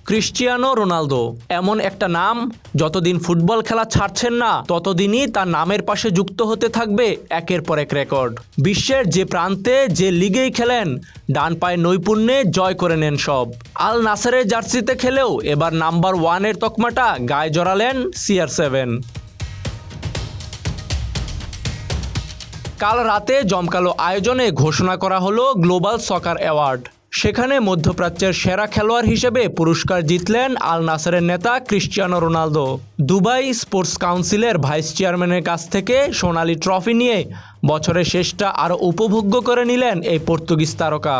Cristiano Ronaldo এমন একটা নাম, যতদিন ফুটবল খেলা ছাড়ছেন না ততদিনই তার নামের পাশে যুক্ত হতে থাকবে একের পর এক রেকর্ড। বিশ্বের যে প্রান্তে যে লিগেই খেলেন, ডান পায়ের নৈপুণ্যে জয় করে নেন সব। আল নাসেরের জার্সিতে খেলেও এবার নাম্বার 1-এর তকমাটা গায়ে জড়ালেন CR7। কাল রাতে জমকালো আয়োজনে ঘোষণা করা হলো গ্লোবাল সকার অ্যাওয়ার্ড। সেখানে মধ্যপ্রাচ্যের সেরা খেলোয়াড় হিসেবে পুরস্কার জিতলেন আল নাসেরের নেতা ক্রিস্টিয়ানো রোনালদো। দুবাই স্পোর্টস কাউন্সিলের ভাইস চেয়ারম্যানের কাছ থেকে সোনালি ট্রফি নিয়ে বছরের শেষটা আরও উপভোগ্য করে নিলেন এই পর্তুগিজ তারকা।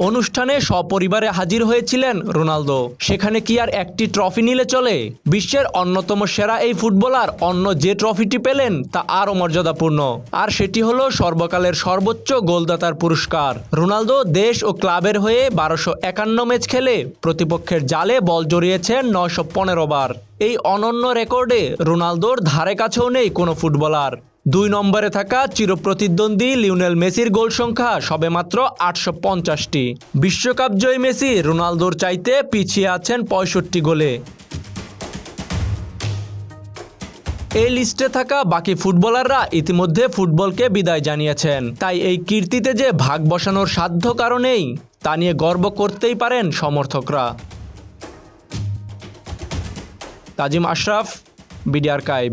অনুষ্ঠানে সপরিবারে হাজির হয়েছিলেন রোনালদো। সেখানে কি আর একটি ট্রফি নিলে চলে? বিশ্বের অন্যতম সেরা এই ফুটবলার অন্য যে ট্রফিটি পেলেন তা আরও মর্যাদাপূর্ণ, আর সেটি হলো সর্বকালের সর্বোচ্চ গোলদাতার পুরস্কার। রোনালদো দেশ ও ক্লাবের হয়ে 1251 ম্যাচ খেলে প্রতিপক্ষের জালে বল জড়িয়েছেন 915 বার। এই অনন্য রেকর্ডে রোনালদোর ধারে কাছেও নেই কোনো ফুটবলার। 2 নম্বরে থাকা চিরপ্রতিদ্বন্দ্বী লিওনেল মেসির গোল সংখ্যা সবেমাত্র 850টি। বিশ্বকাপ জয়ী মেসি রোনালদোর চাইতে পিছিয়ে আছেন 65 গোলে। এই লিস্টে থাকা বাকি ফুটবলাররা ইতিমধ্যে ফুটবলকে বিদায় জানিয়েছেন, তাই এই কীর্তিতে যে ভাগ বসানোর সাধ্য কারণেই তা নিয়ে গর্ব করতেই পারেন সমর্থকরা। তাজিম আশরাফ, বিডি আর্কাইভ।